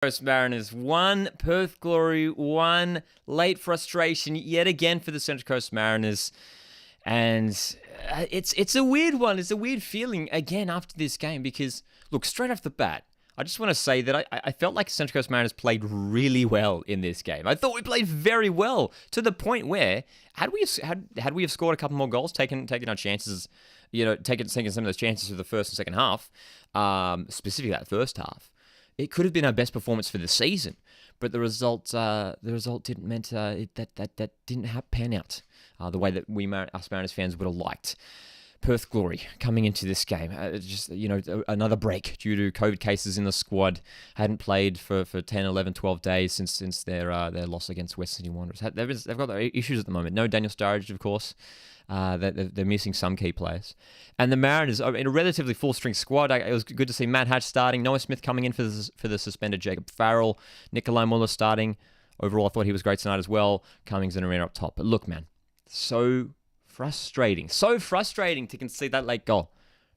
Coast Mariners 1, Perth Glory 1, late frustration yet again for the Central Coast Mariners. And it's a weird one. It's a weird feeling again after this game because, look, straight off the bat, I just want to say that I felt like Central Coast Mariners played really well in this game. I thought we played very well to the point where had we have scored a couple more goals, taken our chances, taking some of those chances for the first and second half, specifically that first half, it could have been our best performance for the season, but the result didn't that didn't pan out the way that us Mariners fans would have liked. Perth Glory coming into this game, another break due to COVID cases in the squad. Hadn't played for 10, 11, 12 days since their loss against West Sydney Wanderers. They've got their issues at the moment. No Daniel Sturridge, of course. They're missing some key players. And the Mariners, in a relatively full-string squad, it was good to see Matt Hatch starting, Noah Smith coming in for the suspended Jacob Farrell, Nikolai Muller starting. Overall, I thought he was great tonight as well. Cummings and Arena up top. But look, man, so frustrating to concede that late goal.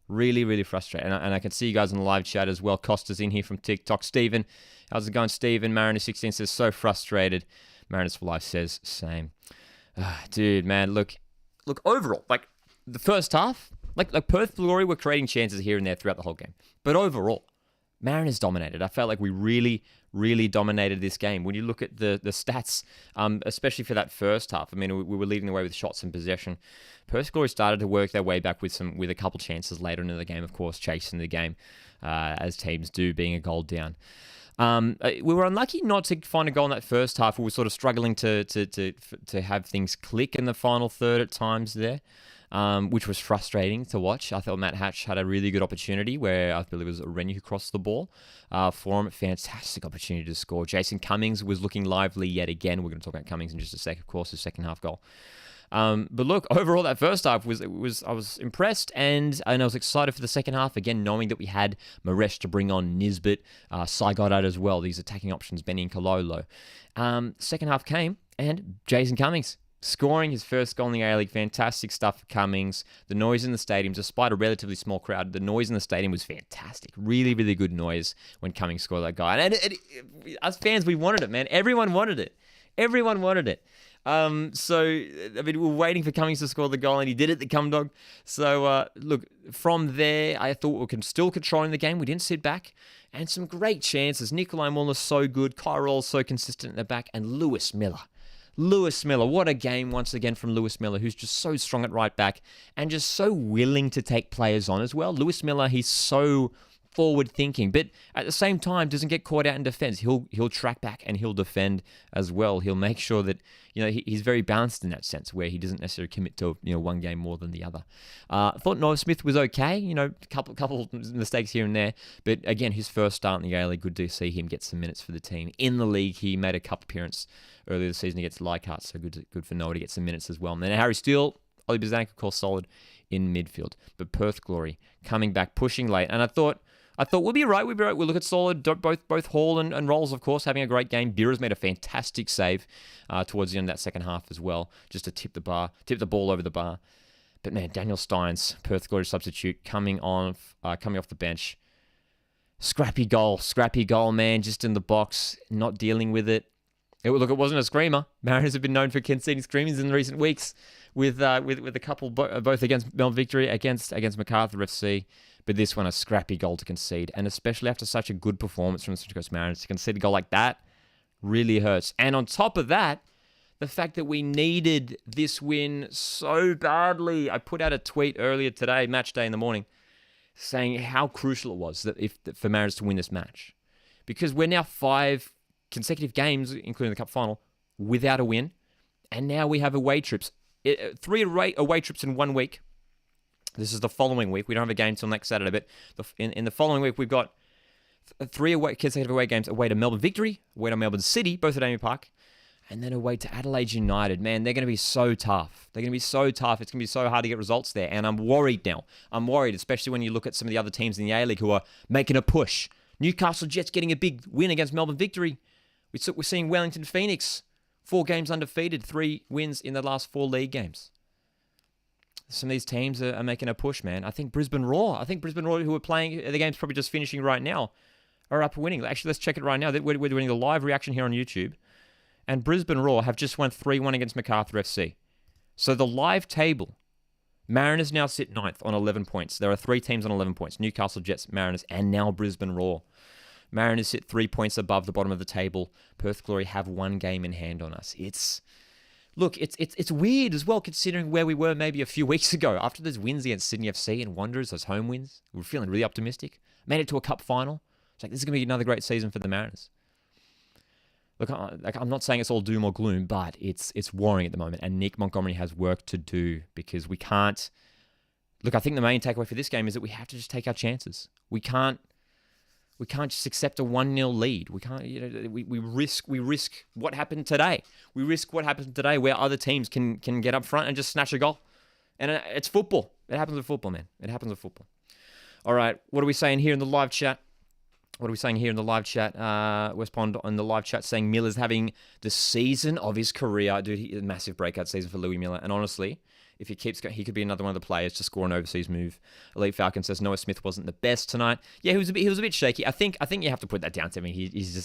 Really, really frustrating. And I can see you guys in the live chat as well. Costa's in here from TikTok. Stephen, how's it going, Stephen? Mariner16 says, so frustrated. Mariners for Life says, same. Dude, man, look, overall, like the first half, like Perth Glory were creating chances here and there throughout the whole game. But overall, Mariners dominated. I felt like we really, really dominated this game. When you look at the stats, especially for that first half, I mean, we were leading the way with shots and possession. Perth Glory started to work their way back with a couple chances later into the game, of course, chasing the game, as teams do, being a goal down. We were unlucky not to find a goal in that first half. We were sort of struggling to have things click in the final third at times there, which was frustrating to watch. I thought Matt Hatch had a really good opportunity where I believe it was Rennie who crossed the ball for him. Fantastic opportunity to score. Jason Cummings was looking lively yet again. We're going to talk about Cummings in just a sec, of course, his second half goal. But look, overall, that first half I was impressed, and I was excited for the second half, again, knowing that we had Maresh to bring on Nisbet, Sai Goddard as well, these attacking options, Benny and Kalolo. Second half came, and Jason Cummings scoring his first goal in the A-League. Fantastic stuff for Cummings. The noise in the stadium, despite a relatively small crowd, the noise in the stadium was fantastic. Really, really good noise when Cummings scored that goal. And us fans, we wanted it, man. Everyone wanted it. We were waiting for Cummings to score the goal, and he did it, the cum dog. So, look, from there, I thought we could still controlling the game. We didn't sit back. And some great chances. Nikolai Muller so good. Kyrol so consistent in the back. And Lewis Miller, what a game once again from Lewis Miller, who's just so strong at right back and just so willing to take players on as well. Lewis Miller, he's so forward thinking, but at the same time doesn't get caught out in defense. He'll track back and he'll defend as well. He'll make sure that he's very balanced in that sense, where he doesn't necessarily commit to one game more than the other. I thought Noah Smith was okay, couple mistakes here and there, but again, his first start in the A-League, good to see him get some minutes for the team. In the league, he made a cup appearance earlier this season against Leichhardt, so good for Noah to get some minutes as well. And then Harry Steele, Ollie Bazank, of course, solid in midfield. But Perth Glory coming back, pushing late, and I thought we'll be right. We'll look at solid. Both Hall and Rolls, of course, having a great game. Beera's made a fantastic save towards the end of that second half as well, just to tip the ball over the bar. But man, Daniel Steins, Perth Glory substitute, coming off the bench. Scrappy goal, man, just in the box, not dealing with it. It wasn't a screamer. Mariners have been known for conceding screamers in recent weeks, with a couple both against Melbourne Victory, against MacArthur FC. But this one, a scrappy goal to concede. And especially after such a good performance from the Central Coast Mariners, to concede a goal like that really hurts. And on top of that, the fact that we needed this win so badly. I put out a tweet earlier today, match day in the morning, saying how crucial it was for Mariners to win this match. Because we're now 5 consecutive games, including the cup final, without a win. And now we have away trips. 3 away trips in 1 week. This is the following week. We don't have a game till next Saturday, but in the following week, we've got 3 consecutive away games: away to Melbourne Victory, away to Melbourne City, both at Amy Park, and then away to Adelaide United. Man, they're going to be so tough. It's going to be so hard to get results there, and I'm worried now. I'm worried, especially when you look at some of the other teams in the A-League who are making a push. Newcastle Jets getting a big win against Melbourne Victory. We're seeing Wellington Phoenix, 4 games undefeated, 3 wins in the last 4 league games. Some of these teams are making a push, man. I think Brisbane Roar, who are playing, the game's probably just finishing right now, are up winning. Actually, let's check it right now. We're doing the live reaction here on YouTube. And Brisbane Roar have just won 3-1 against Macarthur FC. So the live table, Mariners now sit 9th on 11 points. There are 3 teams on 11 points. Newcastle Jets, Mariners, and now Brisbane Roar. Mariners sit 3 points above the bottom of the table. Perth Glory have 1 game in hand on us. It's weird as well, considering where we were maybe a few weeks ago. After those wins against Sydney FC and Wanderers, those home wins, we were feeling really optimistic. Made it to a cup final. It's like, this is going to be another great season for the Mariners. Look, I'm not saying it's all doom or gloom, but it's worrying at the moment. And Nick Montgomery has work to do because we can't... Look, I think the main takeaway for this game is that we have to just take our chances. We can't just accept a 1-0 lead. We can't, we risk what happened today. We risk what happened today where other teams can get up front and just snatch a goal. And it's football. It happens with football, man. It happens with football. All right, what are we saying here in the live chat? West Pond on the live chat saying Miller's having the season of his career. Dude, a massive breakout season for Louis Miller. And honestly, if he keeps going, he could be another one of the players to score an overseas move. Elite Falcon says Noah Smith wasn't the best tonight. Yeah, he was a bit shaky. I think you have to put that down to him. He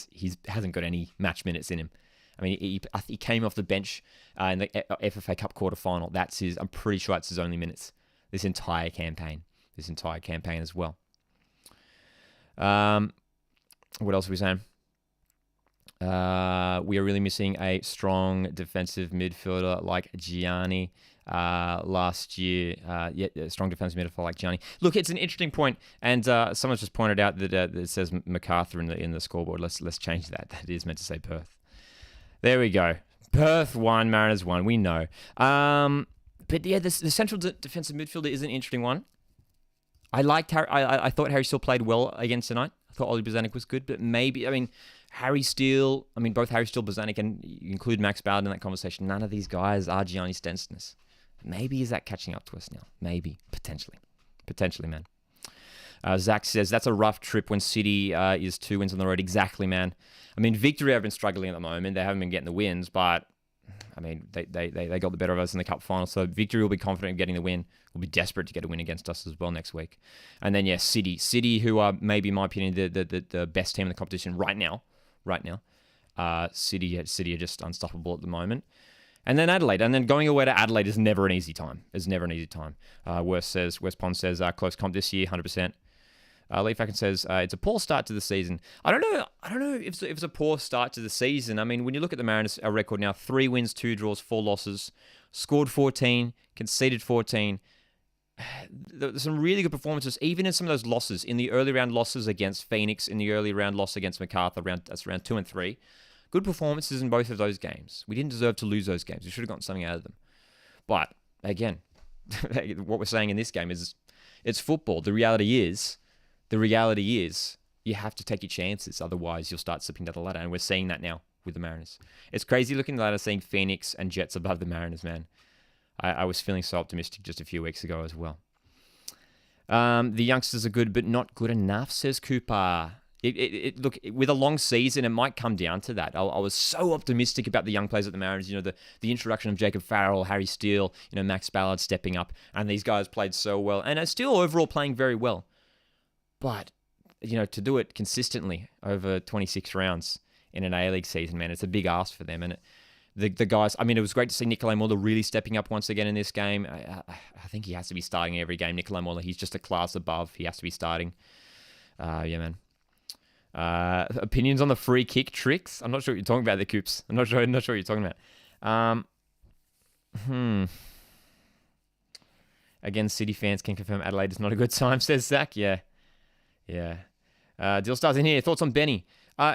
hasn't got any match minutes in him. I mean, he came off the bench in the FFA Cup quarterfinal. I'm pretty sure that's his only minutes this entire campaign as well. What else are we saying? We are really missing a strong defensive midfielder like Gianni last year. A strong defensive midfielder like Gianni. Look, it's an interesting point, and someone's just pointed out that it says MacArthur in the scoreboard. Let's change that. That is meant to say Perth. There we go. Perth 1, Mariners 1. We know. But yeah, the central defensive midfielder is an interesting one. I thought Harry Steele played well again tonight. I thought Ollie Bozanic was good, but maybe, Harry Steele, both Harry Steele, Bozanic, and you include Max Bowden in that conversation. None of these guys are Gianni Stensness. Maybe is that catching up to us now? Maybe. Potentially, man. Zach says, that's a rough trip when City is 2 wins on the road. Exactly, man. Victory have been struggling at the moment. They haven't been getting the wins, but they got the better of us in the cup final. So Victory will be confident in getting the win. Will be desperate to get a win against us as well next week. And then, City, who are maybe, in my opinion, the best team in the competition right now. City are just unstoppable at the moment. And then Adelaide. And then going away to Adelaide is never an easy time. West Pond says, close comp this year, 100%. Lee Falcon says, it's a poor start to the season. I don't know if it's a poor start to the season. When you look at the Mariners' record now, 3 wins, 2 draws, 4 losses, scored 14, conceded 14. There's some really good performances, even in some of those losses, in the early round losses against Phoenix, in the early round loss against Macarthur, that's round 2 and 3. Good performances in both of those games. We didn't deserve to lose those games. We should have gotten something out of them. But, again, what we're saying in this game is it's football. The reality is you have to take your chances. Otherwise, you'll start slipping down the ladder. And we're seeing that now with the Mariners. It's crazy looking at the ladder, seeing Phoenix and Jets above the Mariners, man. I was feeling so optimistic just a few weeks ago as well. The youngsters are good, but not good enough, says Cooper. Look, with a long season, it might come down to that. I was so optimistic about the young players at the Mariners. The introduction of Jacob Farrell, Harry Steele, Max Ballard stepping up, and these guys played so well, and are still overall playing very well. But to do it consistently over 26 rounds in an A-League season, man, it's a big ask for them. And the guys, it was great to see Nikolai Muller really stepping up once again in this game. I think he has to be starting every game. Nikolai Muller, he's just a class above. He has to be starting. Yeah, man. Opinions on the free kick tricks? I'm not sure what you're talking about there, Coops. I'm not sure what you're talking about. Again, City fans can confirm Adelaide is not a good time, says Zach. Yeah. Deal Stars in here. Thoughts on Benny?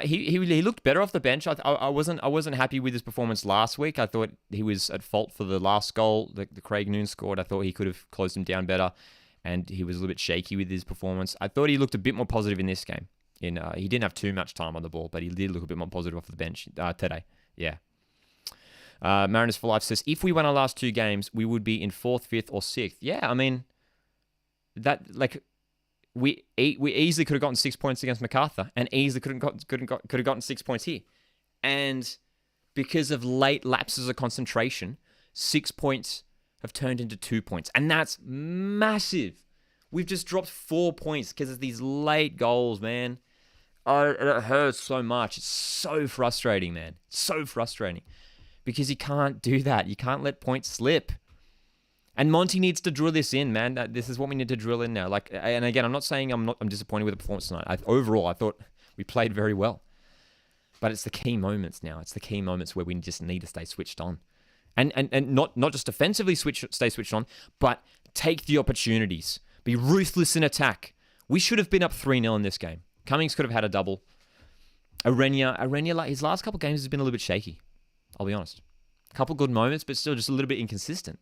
He looked better off the bench. I wasn't happy with his performance last week. I thought he was at fault for the last goal that the Craig Noon scored. I thought he could have closed him down better, and he was a little bit shaky with his performance. I thought he looked a bit more positive in this game. He didn't have too much time on the ball, but he did look a bit more positive off the bench today. Yeah. Mariners for Life says, if we won our last 2 games, we would be in 4th, 5th, or 6th. Yeah, we easily could have gotten 6 points against Macarthur, and easily could have gotten 6 points here. And because of late lapses of concentration, 6 points have turned into 2 points, and that's massive. We've just dropped 4 points because of these late goals, man. It hurts so much. It's so frustrating, man. It's so frustrating because you can't do that. You can't let points slip. And Monty needs to drill this in, man. This is what we need to drill in now. Like, and again, I'm not saying I'm disappointed with the performance tonight. Overall, I thought we played very well. But it's the key moments now. It's the key moments where we just need to stay switched on. And not just defensively stay switched on, but take the opportunities. Be ruthless in attack. We should have been up 3-0 in this game. Cummings could have had a double. Arena, like his last couple games has been a little bit shaky. I'll be honest. A couple good moments, but still just a little bit inconsistent.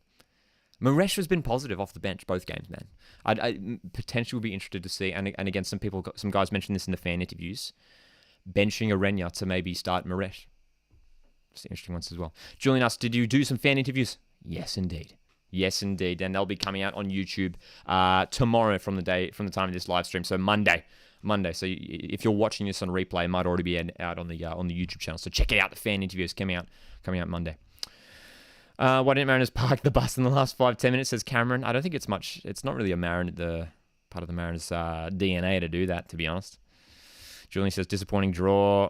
Maresh has been positive off the bench both games, man. I potentially would be interested to see, and again, some guys mentioned this in the fan interviews, benching Arena to maybe start Maresh. It's interesting ones as well. Julian asked, did you do some fan interviews? Yes, indeed. Yes, indeed. And they'll be coming out on YouTube tomorrow from the time of this live stream. So Monday. So if you're watching this on replay, it might already be out on the YouTube channel. So check it out. The fan interviews coming out Monday. Why didn't Mariners park the bus in the last 5-10 minutes, says Cameron. I don't think it's much. It's not really the part of the Mariners DNA to do that, to be honest. Julian says, disappointing draw.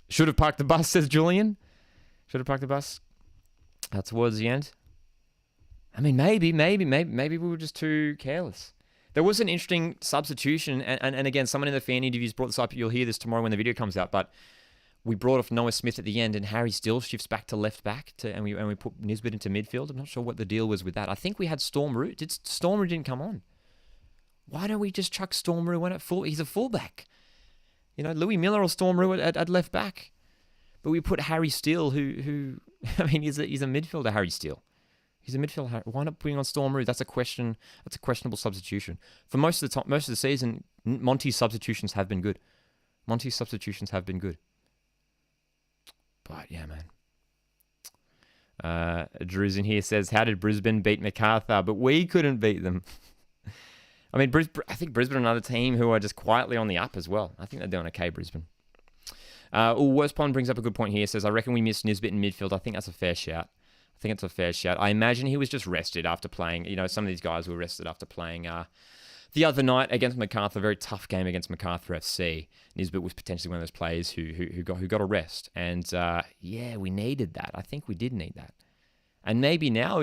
Should have parked the bus, says Julian. Should have parked the bus towards the end. I mean, maybe we were just too careless. There was an interesting substitution, and again, someone in the fan interviews brought this up. You'll hear this tomorrow when the video comes out, but we brought off Noah Smith at the end, and Harry Still shifts back to left back, and we put Nisbet into midfield. I'm not sure what the deal was with that. I think we had Storm Root. Storm Root didn't come on. Why don't we just chuck Storm Root at full? He's a fullback. You know, Louis Miller or Storm Root at left back. But we put Harry Steele, who I mean, he's a midfielder, Harry Steele. He's a midfielder. Why not putting on Storm Root? That's a questionable substitution. For most of the season, Monty's substitutions have been good. But yeah, man. Drew's in here says, how did Brisbane beat Macarthur? But we couldn't beat them. I mean, I think Brisbane are another team who are just quietly on the up as well. I think they're doing okay, Brisbane. Worst Pond brings up a good point here. Says, I reckon we missed Nisbet in midfield. I think that's a fair shout. I imagine he was just rested after playing. You know, some of these guys were rested after playing the other night against Macarthur. Very tough game against Macarthur FC. Nisbet was potentially one of those players who got a rest. And yeah, we needed that. I think we did need that. And maybe now,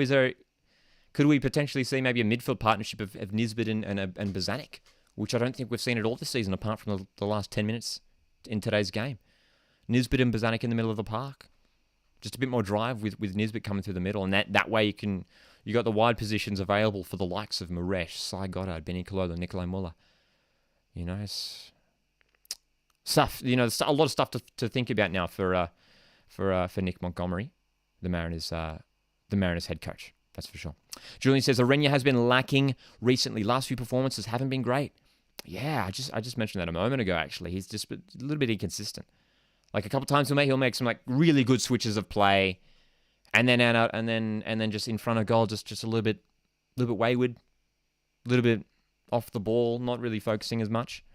could we potentially see maybe a midfield partnership of Nisbet and Bozanic, which I don't think we've seen at all this season, apart from the last 10 minutes in today's game. Nisbet and Bozanic in the middle of the park. Just a bit more drive with Nisbet coming through the middle, and that way you got the wide positions available for the likes of Maresh, Sai Goddard, Benny Cololo, Nikolai Muller. You know, it's stuff. You know, there's a lot of stuff to think about now for Nick Montgomery, the Mariners head coach. That's for sure. Julian says Arena has been lacking recently. Last few performances haven't been great. Yeah, I just mentioned that a moment ago. Actually, he's just a little bit inconsistent. Like a couple times he'll make some like really good switches of play, and then out and then just in front of goal, just a little bit wayward, a little bit off the ball, not really focusing as much.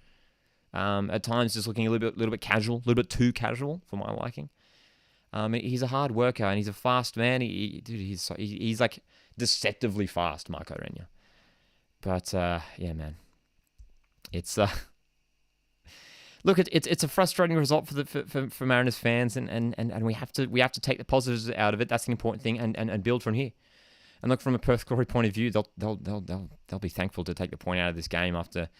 At times just looking a little bit casual, a little bit too casual for my liking. He's a hard worker and he's a fast man. He's like deceptively fast, Marco Arena. But yeah, man, it's look, it's a frustrating result for Mariners fans, and we have to take the positives out of it. That's the important thing, and build from here. And look, from a Perth Glory point of view, they'll be thankful to take the point out of this game after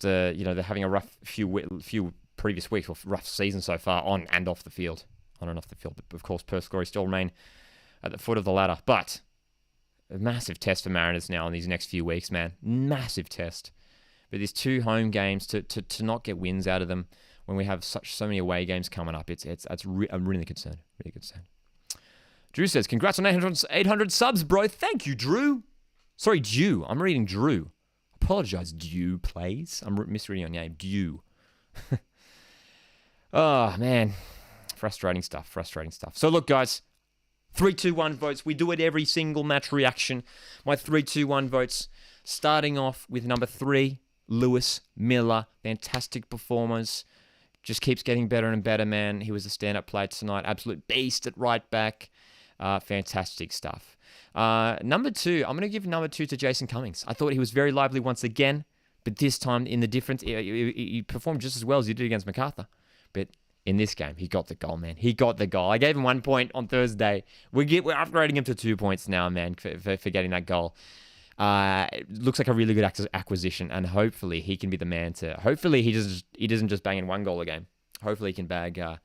you know they're having a rough few previous weeks or rough season so far on and off the field. But of course, Perth Glory still remain at the foot of the ladder. But a massive test for Mariners now in these next few weeks, man. Massive test. But these 2 home games to not get wins out of them when we have so many away games coming up, I'm really concerned. Really concerned. Drew says, congrats on 800 subs, bro. Thank you, Drew. Sorry, Dew. I'm reading Drew. Apologize, Dew, please. I'm misreading your name. Dew. Oh, man. Frustrating stuff. So look, guys. 3-2-1 votes. We do it every single match reaction. My 3-2-1 votes. Starting off with number 3, Lewis Miller. Fantastic performance. Just keeps getting better and better, man. He was a stand-up player tonight. Absolute beast at right back. Fantastic stuff. Number 2, I'm going to give number 2 to Jason Cummings. I thought he was very lively once again. But this time, in the difference, he performed just as well as he did against MacArthur. But in this game, he got the goal, man. He got the goal. I gave him 1 point on Thursday. We're upgrading him to 2 points now, man, for getting that goal. It looks like a really good acquisition, and hopefully he can be the man to. Hopefully he doesn't just bang in 1 goal a game. Hopefully he can bag a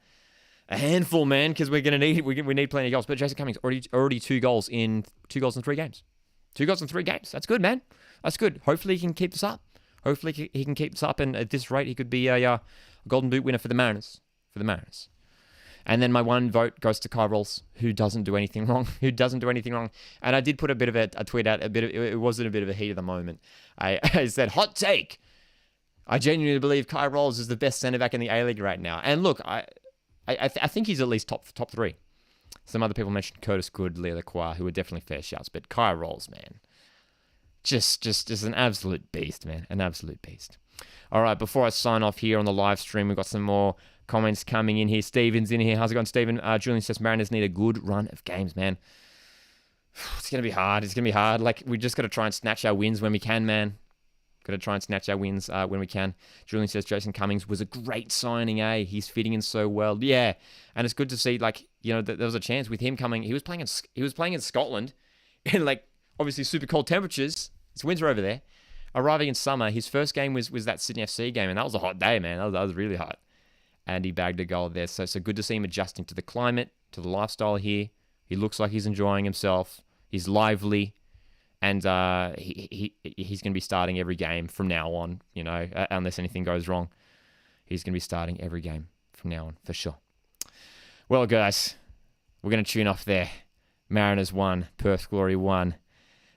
handful, man, because we're gonna need we need plenty of goals. But Jason Cummings already 2 goals in 3 games. 2 goals in 3 games. That's good, man. That's good. Hopefully he can keep this up. Hopefully he can keep this up, and at this rate, he could be a Golden Boot winner for the Mariners. And then my 1 vote goes to Kai Rolls, who doesn't do anything wrong. And I did put a bit of a tweet out. It wasn't a bit of a heat of the moment. I said, hot take. I genuinely believe Kai Rolls is the best centre back in the A League right now. And look, I think he's at least top 3. Some other people mentioned Curtis Good, Leo Lacroix, who are definitely fair shouts. But Kai Rolls, man, just an absolute beast, man, an absolute beast. All right, before I sign off here on the live stream, we've got some more comments coming in here. Steven's in here. How's it going, Steven? Julian says Mariners need a good run of games, man. It's going to be hard. Like, we just got to try and snatch our wins when we can, man. Got to try and snatch our wins when we can. Julian says Jason Cummings was a great signing, eh? He's fitting in so well. Yeah, and it's good to see, like, you know, there was a chance with him coming. He was playing in Scotland in, like, obviously super cold temperatures. It's winter over there. Arriving in summer, his first game was that Sydney FC game, and that was a hot day, man. That was really hot. And he bagged a goal there. So good to see him adjusting to the climate, to the lifestyle here. He looks like he's enjoying himself. He's lively. And he's going to be starting every game from now on, you know, unless anything goes wrong. He's going to be starting every game from now on, for sure. Well, guys, we're going to tune off there. Mariners 1, Perth Glory 1.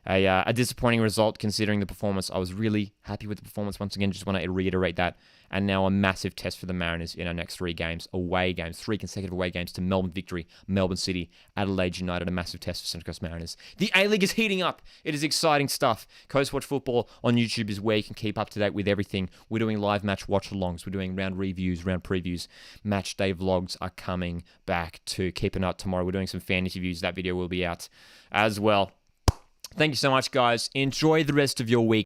A disappointing result considering the performance. I was really happy with the performance once again. Just want to reiterate that. And now a massive test for the Mariners in our next 3 games. 3 consecutive away games to Melbourne Victory, Melbourne City, Adelaide United. A massive test for Central Coast Mariners. The A-League is heating up. It is exciting stuff. Coast Watch Football on YouTube is where you can keep up to date with everything. We're doing live match watch-alongs. We're doing round reviews, round previews. Match day vlogs are coming back to keep an eye out tomorrow. We're doing some fan interviews. That video will be out as well. Thank you so much, guys. Enjoy the rest of your week.